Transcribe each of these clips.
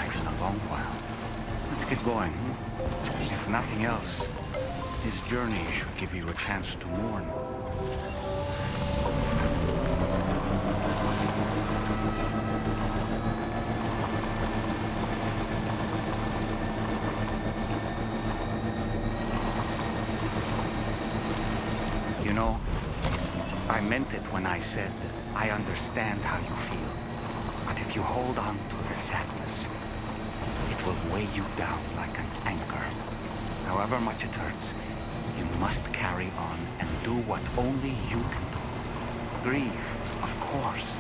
In a long while. Let's get going. If nothing else, this journey should give you a chance to mourn. You know, I meant it when I said I understand how you feel. But if you hold on to the sadness, it will weigh you down like an anchor. However much it hurts, you must carry on and do what only you can do. Grieve, of course.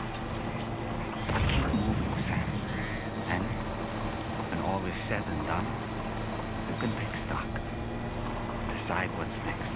But keep moving, Sam. And when all is said and done, you can take stock. Decide what's next.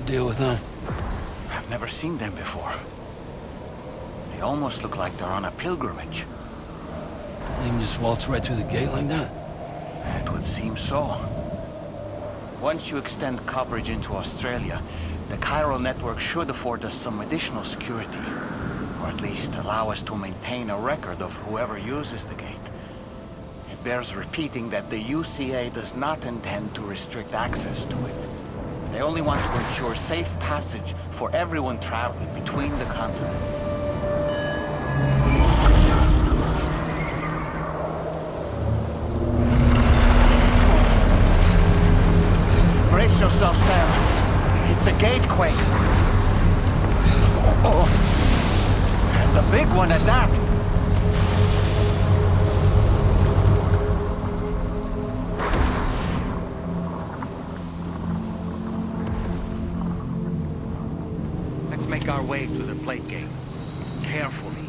Deal with them. I've never seen them before. They almost look like they're on a pilgrimage. They can just waltz right through the gate like that? It would seem so. Once you extend coverage into Australia, the chiral network should afford us some additional security. Or at least allow us to maintain a record of whoever uses the gate. It bears repeating that the UCA does not intend to restrict access to it. They only want to ensure safe passage for everyone traveling between the continents. Brace yourself, Sam. It's a gatequake. Oh, and the big one at that. Make our way to the plate gate. Carefully.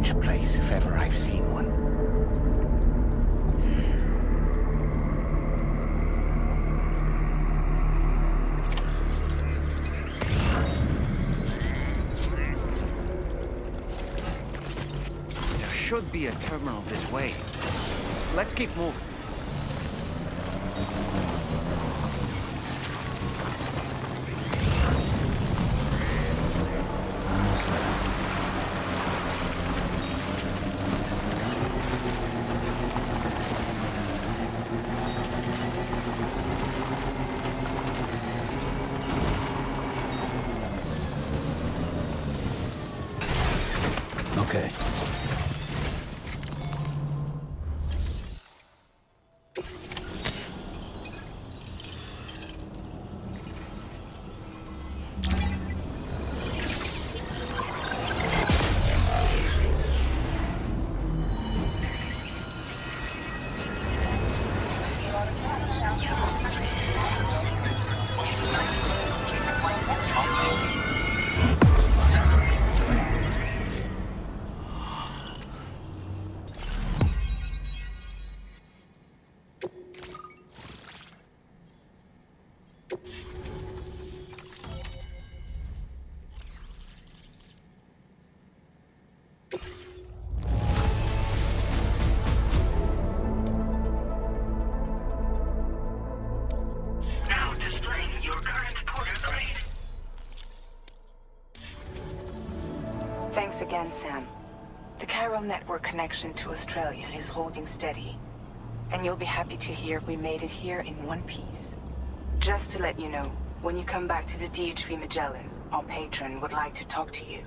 strange place if ever I've seen one. There should be a terminal this way. Let's keep moving. Okay. Thanks again, Sam. The chiral network connection to Australia is holding steady. And you'll be happy to hear we made it here in one piece. Just to let you know, when you come back to the DHV Magellan, our patron would like to talk to you.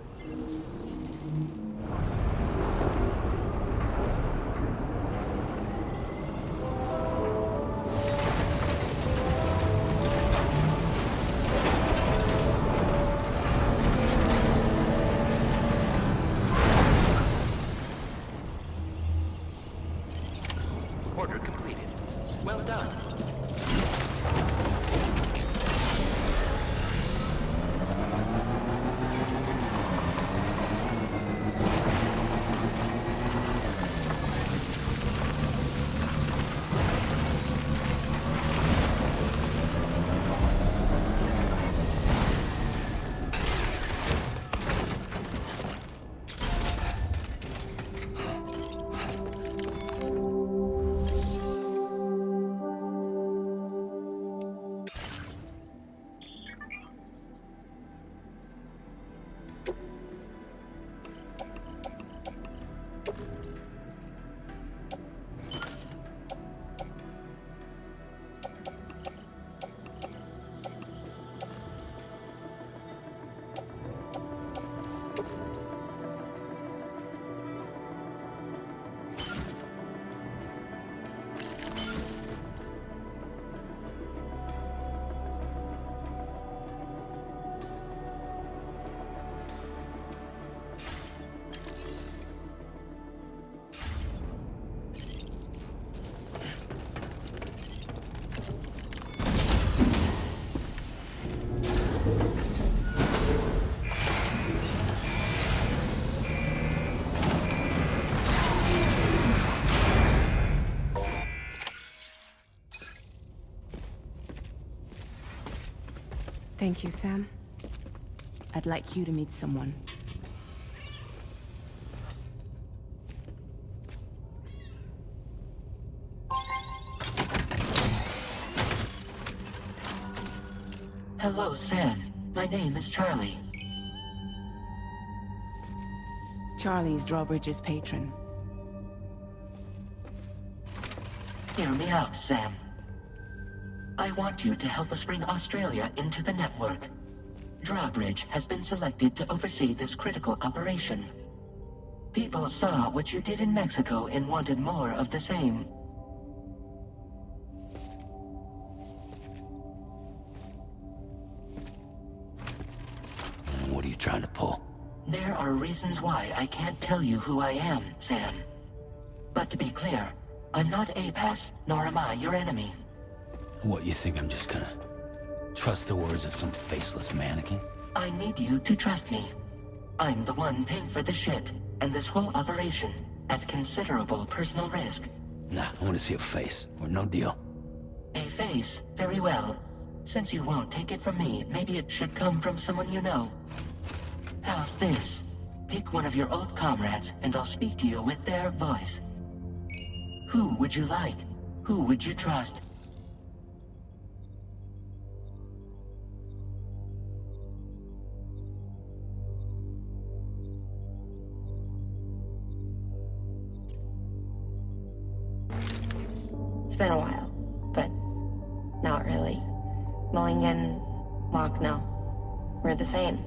Order completed. Well done. Thank you, Sam. I'd like you to meet someone. Hello, Sam. My name is Charlie. Charlie's Drawbridge's patron. Hear me out, Sam. I want you to help us bring Australia into the network. Drawbridge has been selected to oversee this critical operation. People saw what you did in Mexico and wanted more of the same. What are you trying to pull? There are reasons why I can't tell you who I am, Sam. But to be clear, I'm not APAS, nor am I your enemy. What, you think I'm just gonna trust the words of some faceless mannequin? I need you to trust me. I'm the one paying for the shit. and this whole operation at considerable personal risk. Nah, I want to see a face, or no deal. A face? Very well. Since you won't take it from me, maybe it should come from someone you know. How's this? Pick one of your old comrades, and I'll speak to you with their voice. Who would you like? Who would you trust? It's been a while, but not really. Mulligan, Lochno, we're the same.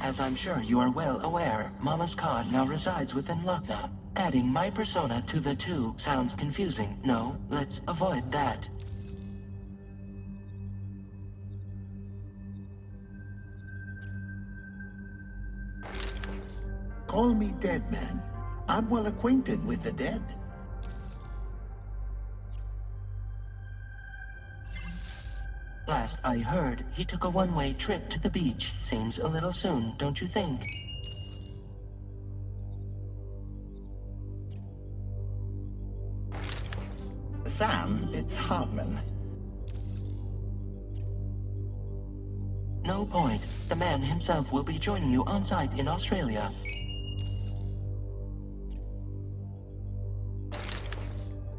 As I'm sure you are well aware, Mama's Khan now resides within Lochna. Adding my persona to the two sounds confusing. No, let's avoid that. Call me dead man. I'm well acquainted with the dead. Last I heard, he took a one-way trip to the beach. Seems a little soon, don't you think? Sam, it's Hartman. No point. The man himself will be joining you on site in Australia.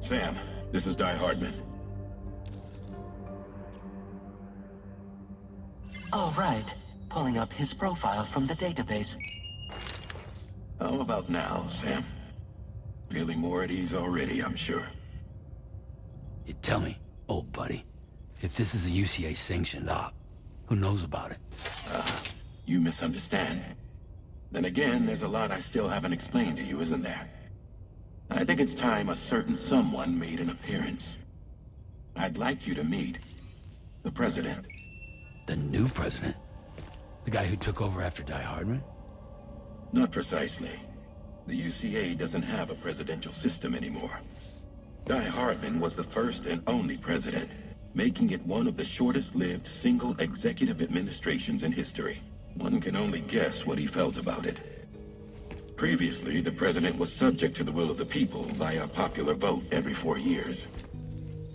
Sam, this is Di Hardman. All right. Pulling up his profile from the database. How about now, Sam? Feeling more at ease already, I'm sure. You tell me, old buddy, if this is a UCA-sanctioned op, who knows about it? You misunderstand. Then again, there's a lot I still haven't explained to you, isn't there? I think it's time a certain someone made an appearance. I'd like you to meet the President. The new president? The guy who took over after Di Hardman? Not precisely. The UCA doesn't have a presidential system anymore. Di Hardman was the first and only president, making it one of the shortest-lived single executive administrations in history. One can only guess what he felt about it. Previously, the president was subject to the will of the people via a popular vote every 4 years.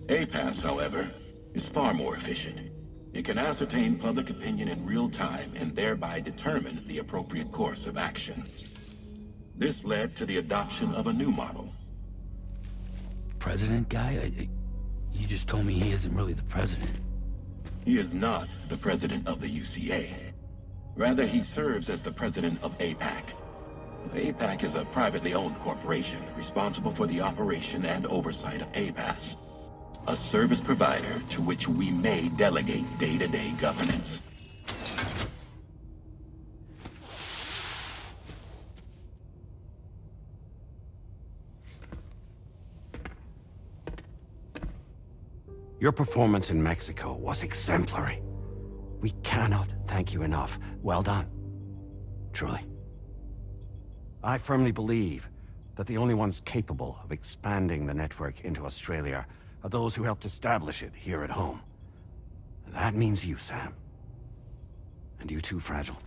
APAS, however, is far more efficient. It can ascertain public opinion in real time and thereby determine the appropriate course of action. This led to the adoption of a new model. President guy? You just told me he isn't really the president. He is not the president of the UCA. Rather, he serves as the president of APAC. APAC is a privately owned corporation responsible for the operation and oversight of APAS, a service provider to which we may delegate day-to-day governance. Your performance in Mexico was exemplary. We cannot thank you enough. Well done. Truly. I firmly believe that the only ones capable of expanding the network into Australia are those who helped establish it here at home. That means you, Sam. And you too, Fragile.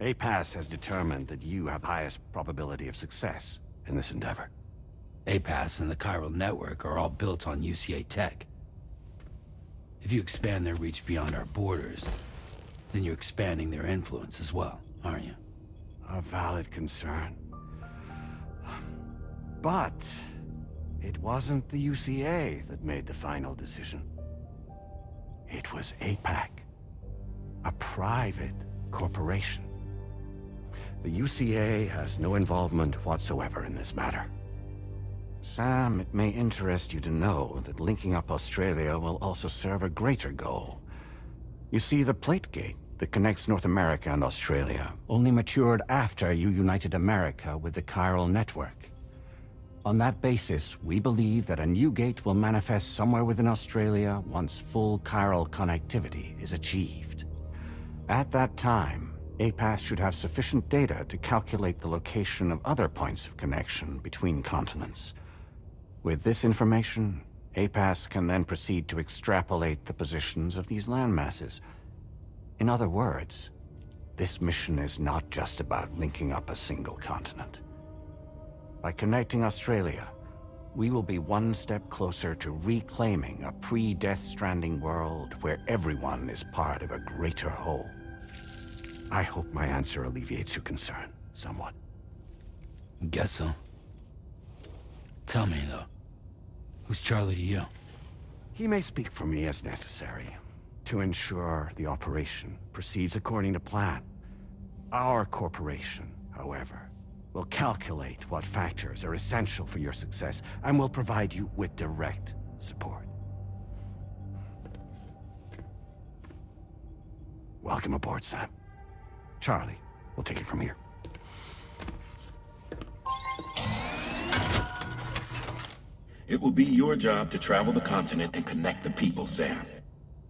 APAS has determined that you have the highest probability of success in this endeavor. APAS and the chiral network are all built on UCA tech. If you expand their reach beyond our borders, then you're expanding their influence as well, aren't you? A valid concern. But it wasn't the UCA that made the final decision. It was APAC, a private corporation. The UCA has no involvement whatsoever in this matter. Sam, it may interest you to know that linking up Australia will also serve a greater goal. You see, the plate gate that connects North America and Australia only matured after you united America with the chiral network. On that basis, we believe that a new gate will manifest somewhere within Australia once full chiral connectivity is achieved. At that time, APAS should have sufficient data to calculate the location of other points of connection between continents. With this information, APAS can then proceed to extrapolate the positions of these landmasses. In other words, this mission is not just about linking up a single continent. By connecting Australia, we will be one step closer to reclaiming a pre-Death Stranding world where everyone is part of a greater whole. I hope my answer alleviates your concern somewhat. Guess so. Tell me, though. Who's Charlie to you? He may speak for me as necessary, to ensure the operation proceeds according to plan. Our corporation, however, will calculate what factors are essential for your success, and will provide you with direct support. Welcome aboard, Sam. Charlie, we'll take it from here. It will be your job to travel the continent and connect the people, Sam.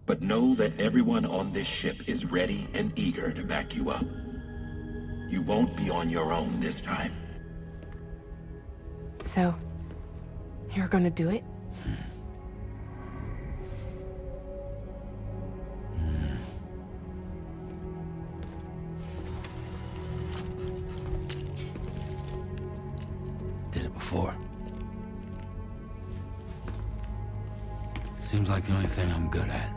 But know that everyone on this ship is ready and eager to back you up. You won't be on your own this time. So, you're gonna do it? Did it before. Seems like the only thing I'm good at.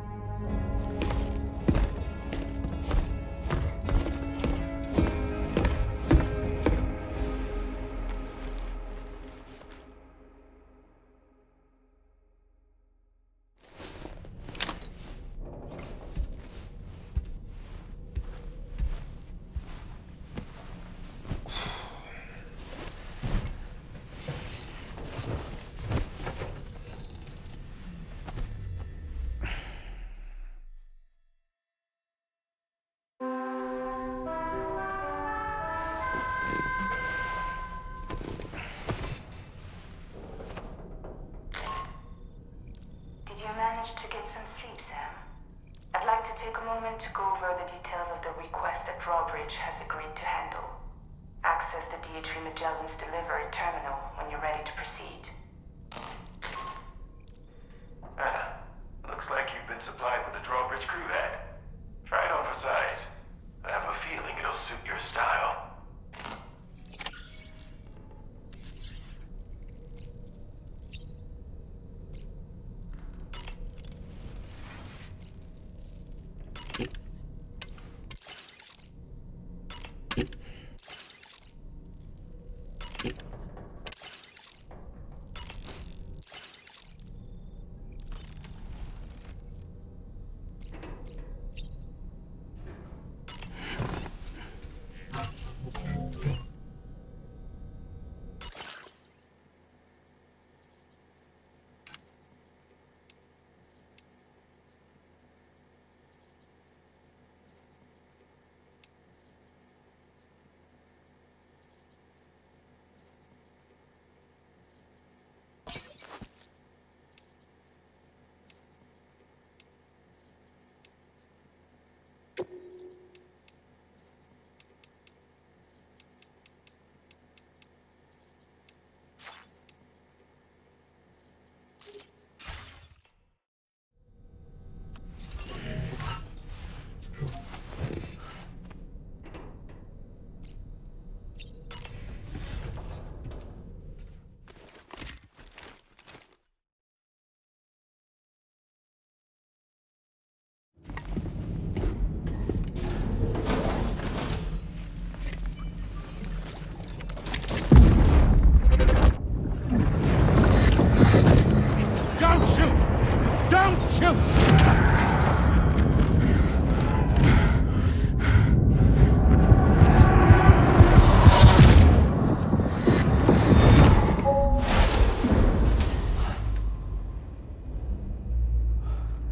Managed to get some sleep, Sam. I'd like to take a moment to go over the details of the request that Drawbridge has agreed to handle. Access the D3 Magellan's delivery terminal when you're ready to proceed. Looks like you've been supplied with the Drawbridge crew hat. Try it on for size. I have a feeling it'll suit your style.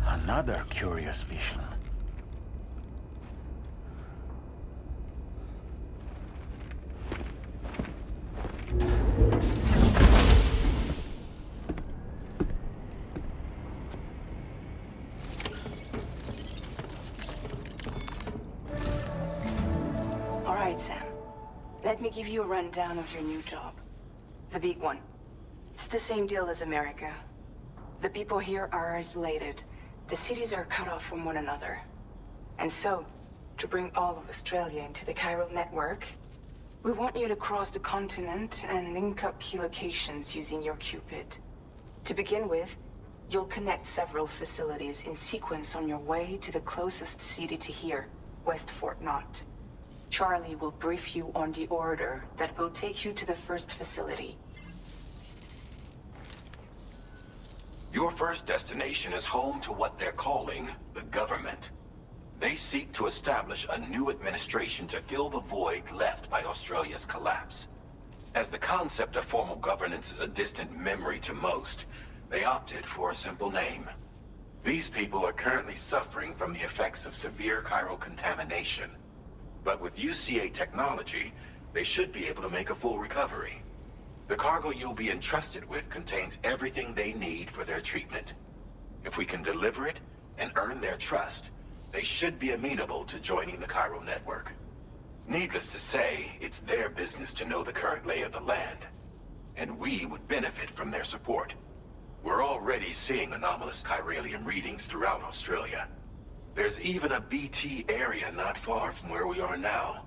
Another curious vision. All right, Sam. Let me give you a rundown of your new job. The big one. It's the same deal as America. The people here are isolated. The cities are cut off from one another. And so, to bring all of Australia into the chiral network, we want you to cross the continent and link up key locations using your Cupid. To begin with, you'll connect several facilities in sequence on your way to the closest city to here, West Fort Knott. Charlie will brief you on the order that will take you to the first facility. Your first destination is home to what they're calling the government. They seek to establish a new administration to fill the void left by Australia's collapse. As the concept of formal governance is a distant memory to most, they opted for a simple name. These people are currently suffering from the effects of severe chiral contamination. But with UCA technology, they should be able to make a full recovery. The cargo you'll be entrusted with contains everything they need for their treatment. If we can deliver it and earn their trust, they should be amenable to joining the chiral network. Needless to say, it's their business to know the current lay of the land, and we would benefit from their support. We're already seeing anomalous chiralium readings throughout Australia. There's even a BT area not far from where we are now.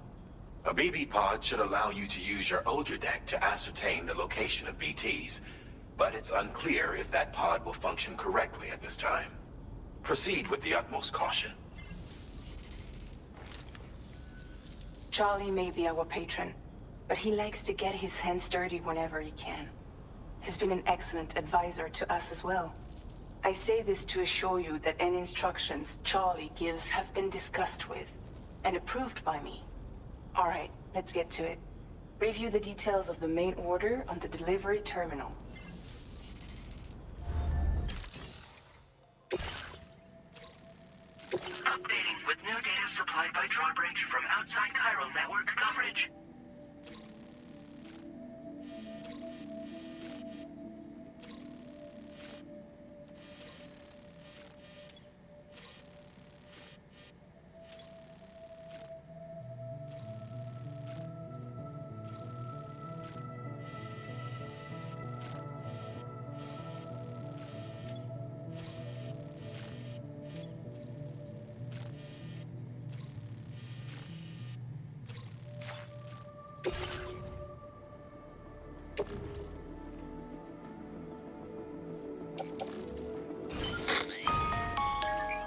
A BB pod should allow you to use your Ultra deck to ascertain the location of BTs, but it's unclear if that pod will function correctly at this time. Proceed with the utmost caution. Charlie may be our patron, but he likes to get his hands dirty whenever he can. He's been an excellent advisor to us as well. I say this to assure you that any instructions Charlie gives have been discussed with and approved by me. All right, let's get to it. Review the details of the main order on the delivery terminal. Updating with new data supplied by Drawbridge from outside chiral network coverage.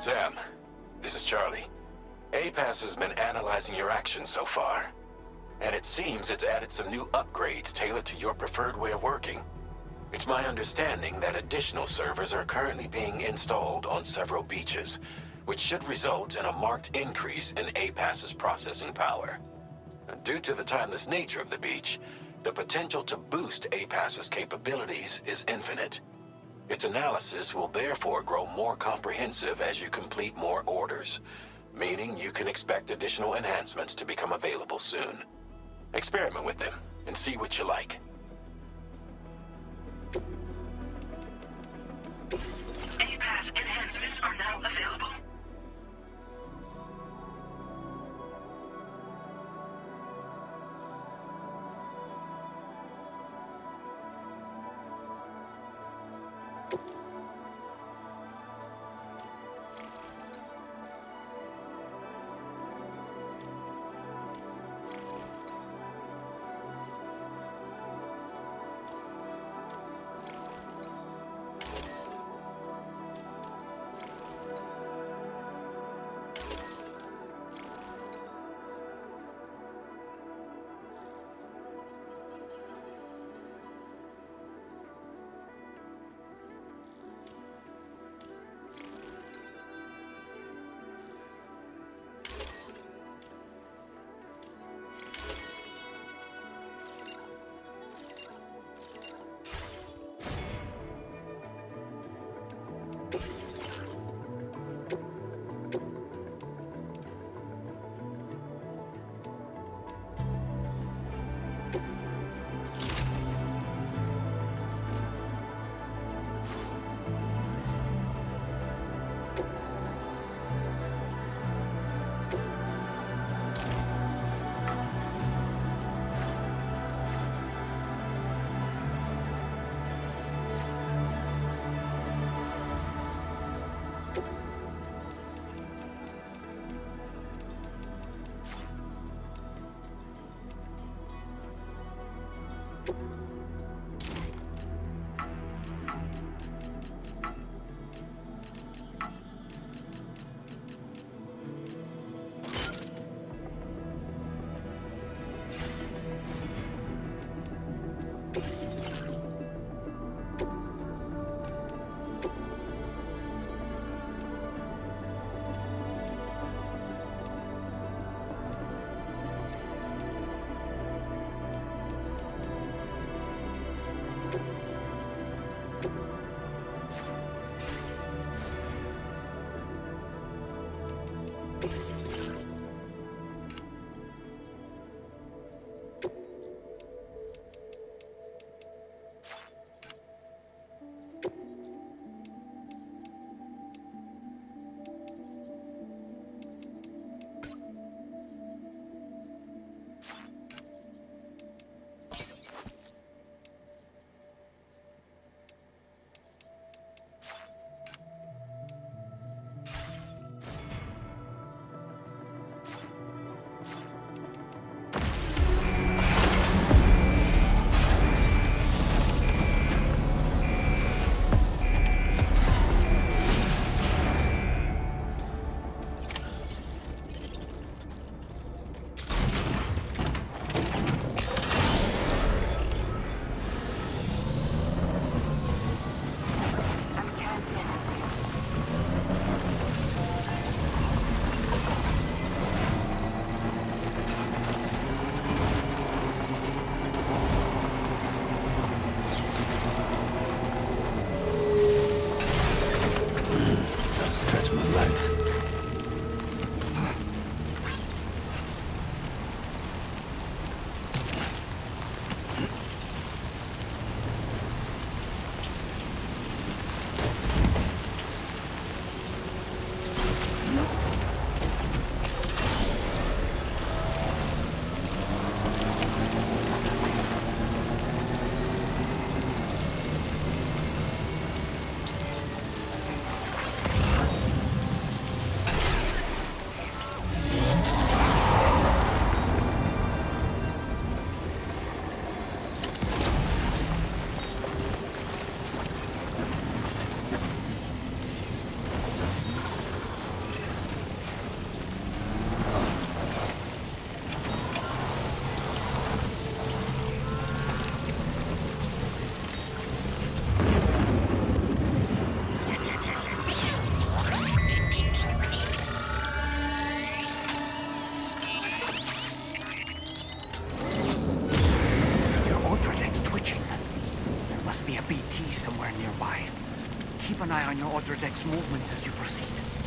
Sam, this is Charlie. APAS has been analyzing your actions so far, and it seems it's added some new upgrades tailored to your preferred way of working. It's my understanding that additional servers are currently being installed on several beaches, which should result in a marked increase in APAS's processing power. Due to the timeless nature of the beach, the potential to boost APAS's capabilities is infinite. Its analysis will therefore grow more comprehensive as you complete more orders, meaning you can expect additional enhancements to become available soon. Experiment with them and see what you like. APAS enhancements are now available. relax. somewhere nearby. Keep an eye on your other deck's movements as you proceed.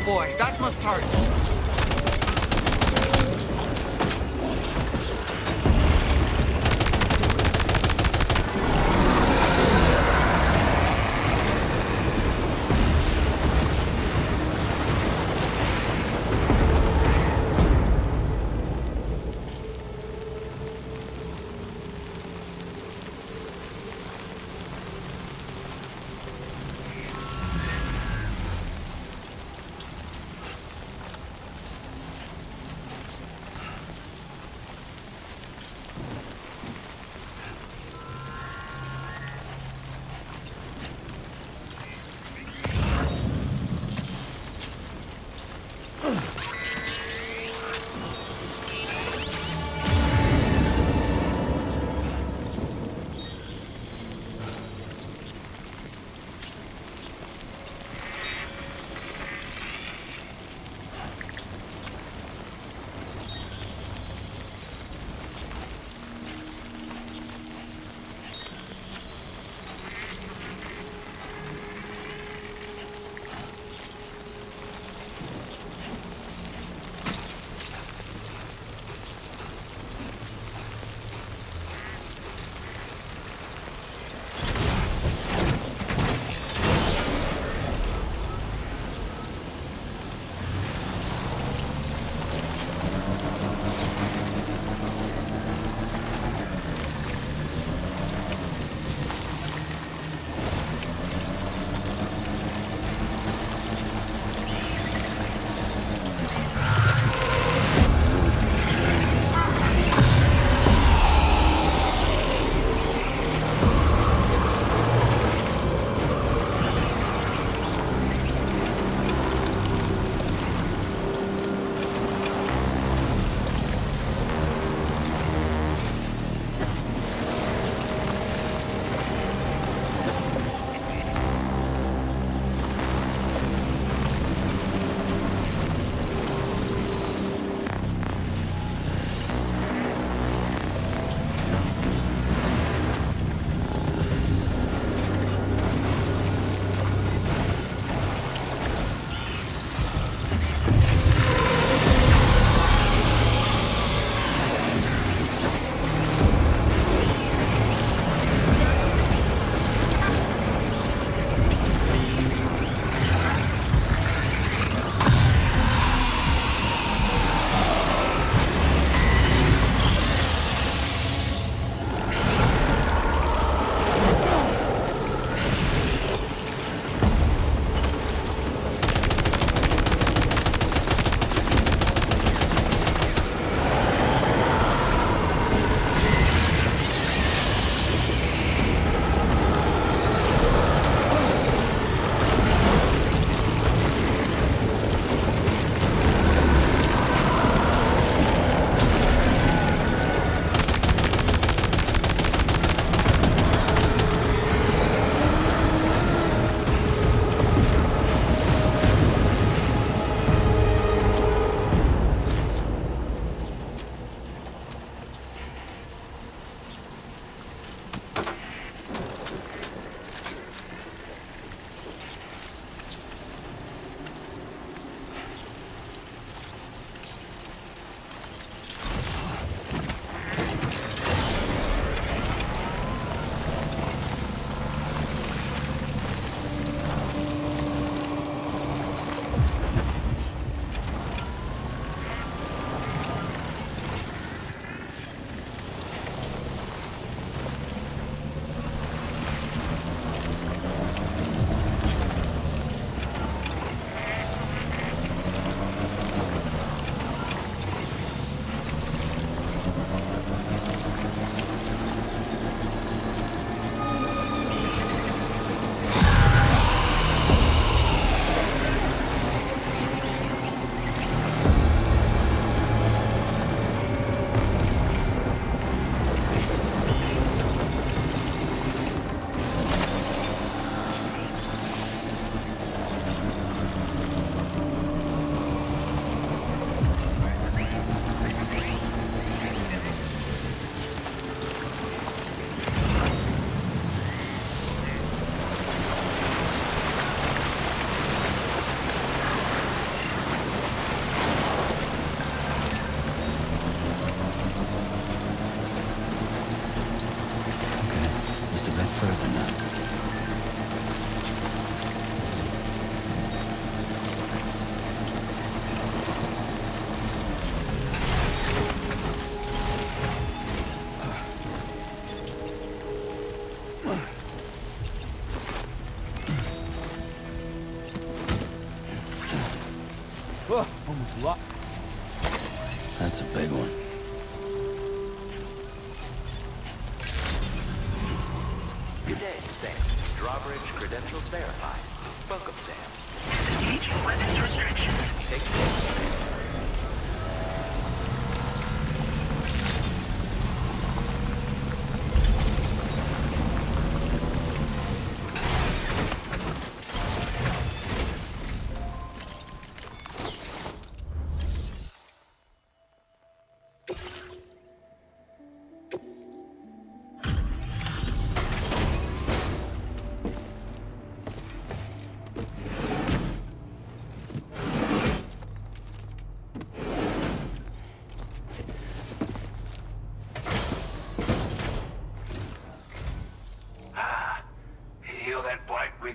boy. That must hurt. Oh, almost lost. That's a big one. Good day, Sam. Drawbridge credentials verified. Welcome, Sam. Disengaging weapons restrictions. Take care, Sam.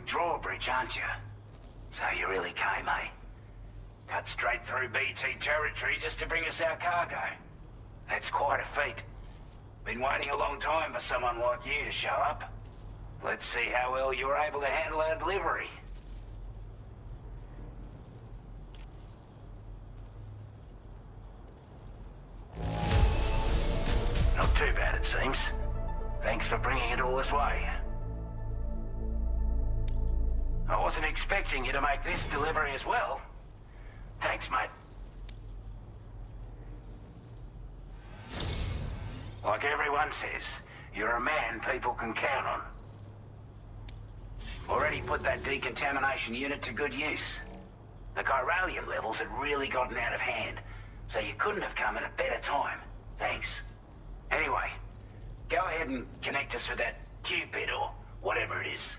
Drawbridge, aren't you? So you really came, eh? Cut straight through BT territory just to bring us our cargo. That's quite a feat. Been waiting a long time for someone like you to show up. Let's see how well you were able to handle our delivery. Not too bad, it seems. Thanks for bringing it all this way. I wasn't expecting you to make this delivery as well. Thanks, mate. Like everyone says, you're a man people can count on. Already put that decontamination unit to good use. The chiralium levels had really gotten out of hand, so you couldn't have come at a better time. Thanks. Anyway, go ahead and connect us with that Cupid or whatever it is.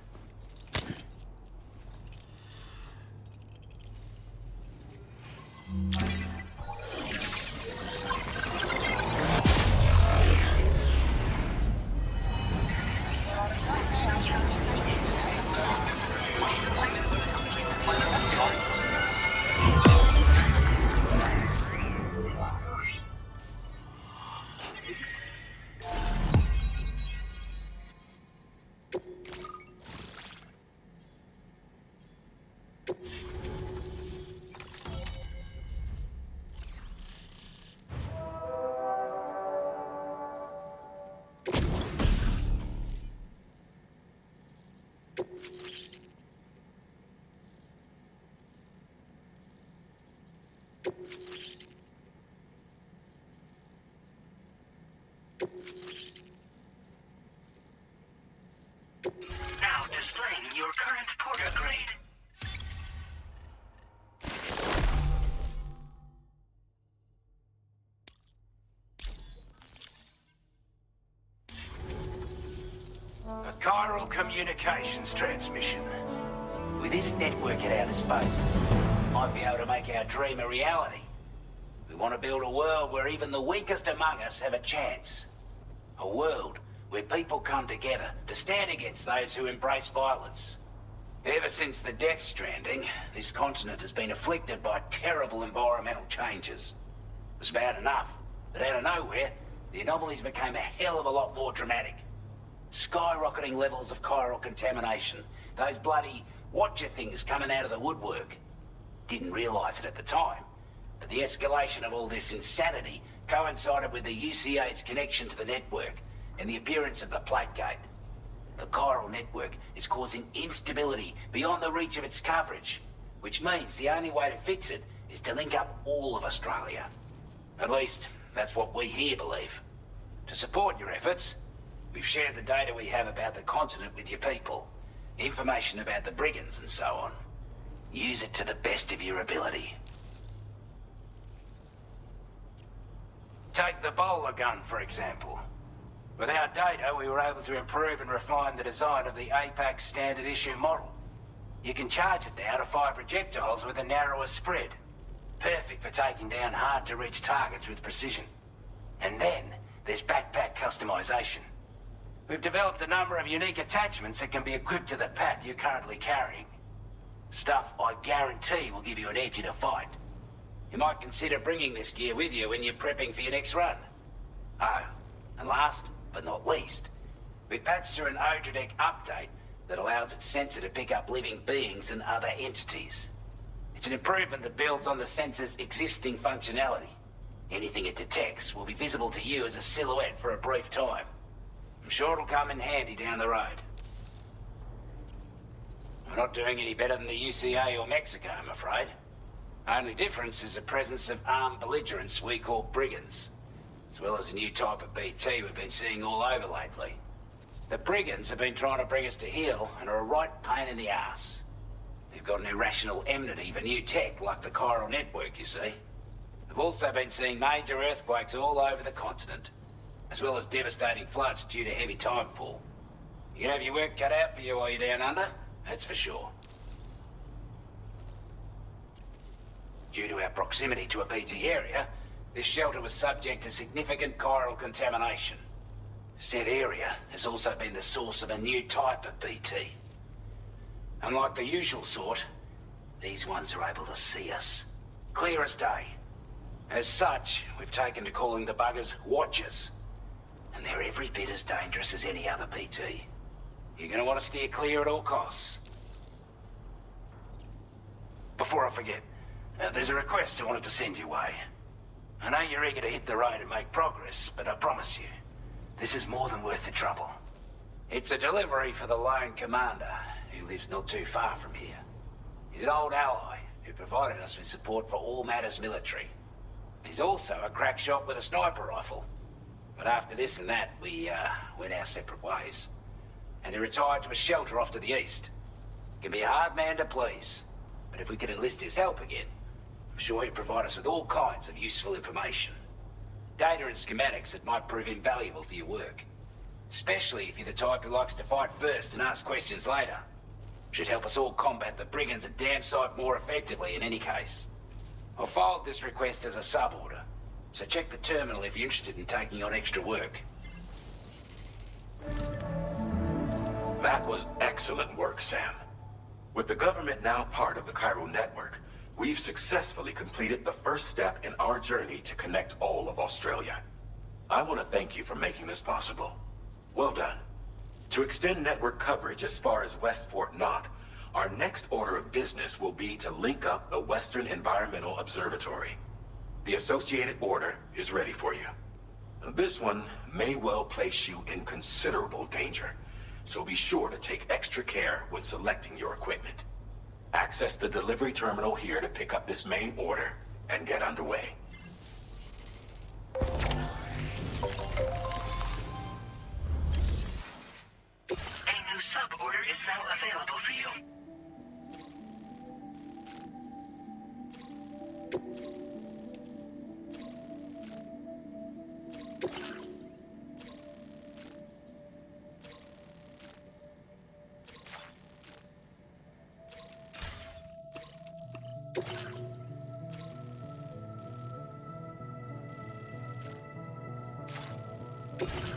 Now displaying your current porter grade. A chiral communications transmission. With this network at our disposal, we might be able to make our dream a reality. We want to build a world where even the weakest among us have a chance. A world where people come together to stand against those who embrace violence. Ever since the Death Stranding, this continent has been afflicted by terrible environmental changes. It was bad enough, but out of nowhere, the anomalies became a hell of a lot more dramatic. Skyrocketing levels of chiral contamination, those bloody watcher things coming out of the woodwork. Didn't realize it at the time, but the escalation of all this insanity coincided with the UCA's connection to the network and the appearance of the Plague Gate. The chiral network is causing instability beyond the reach of its coverage, which means the only way to fix it is to link up all of Australia. At least, that's what we here believe. To support your efforts, we've shared the data we have about the continent with your people, information about the brigands and so on. Use it to the best of your ability. Take the bowler gun, for example. With our data, we were able to improve and refine the design of the APAC standard issue model. You can charge it now to fire projectiles with a narrower spread. Perfect for taking down hard-to-reach targets with precision. And then, there's backpack customization. We've developed a number of unique attachments that can be equipped to the pack you're currently carrying. Stuff I guarantee will give you an edge in a fight. You might consider bringing this gear with you when you're prepping for your next run. Oh, and last but not least, we've patched through an Odradek update that allows its sensor to pick up living beings and other entities. It's an improvement that builds on the sensor's existing functionality. Anything it detects will be visible to you as a silhouette for a brief time. I'm sure it'll come in handy down the road. We're not doing any better than the UCA or Mexico, I'm afraid. Only difference is the presence of armed belligerents we call brigands, as well as a new type of BT we've been seeing all over lately. The brigands have been trying to bring us to heel and are a right pain in the ass. They've got an irrational enmity for new tech like the chiral network, you see. They've also been seeing major earthquakes all over the continent, as well as devastating floods due to heavy timefall. You can have your work cut out for you while you're down under, that's for sure. Due to our proximity to a BT area, this shelter was subject to significant chiral contamination. Said area has also been the source of a new type of BT. Unlike the usual sort, these ones are able to see us. Clear as day. As such, we've taken to calling the buggers Watchers. And they're every bit as dangerous as any other BT. You're gonna want to steer clear at all costs. Before I forget, there's a request I wanted to send your way. I know you're eager to hit the road and make progress, but I promise you, this is more than worth the trouble. It's a delivery for the lone commander, who lives not too far from here. He's an old ally who provided us with support for all matters military. He's also a crack shot with a sniper rifle. But after this and that, we went our separate ways. And he retired to a shelter off to the east. Can be a hard man to please, but if we could enlist his help again, I'm sure he'd provide us with all kinds of useful information. Data and schematics that might prove invaluable for your work. Especially if you're the type who likes to fight first and ask questions later. Should help us all combat the brigands a damn sight more effectively in any case. I'll filed this request as a sub-order, so check the terminal if you're interested in taking on extra work. That was excellent work, Sam. With the government now part of the chiral network, we've successfully completed the first step in our journey to connect all of Australia. I want to thank you for making this possible. Well done. To extend network coverage as far as West Fort Knott, our next order of business will be to link up the Western Environmental Observatory. The associated order is ready for you. This one may well place you in considerable danger, so be sure to take extra care when selecting your equipment. Access the delivery terminal here to pick up this main order and get underway. A new sub-order is now available for you.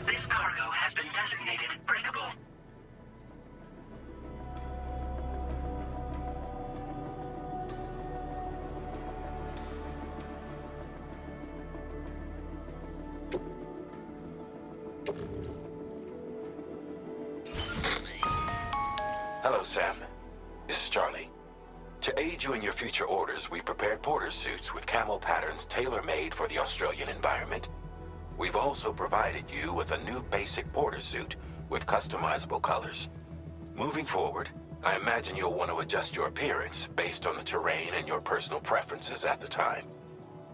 This cargo has been designated breakable. Hello, Sam. This is Charlie. To aid you in your future orders, we prepared porter suits with camel patterns tailor-made for the Australian environment. We've also provided you with a new basic porter suit with customizable colors. Moving forward, I imagine you'll want to adjust your appearance based on the terrain and your personal preferences at the time.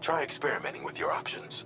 Try experimenting with your options.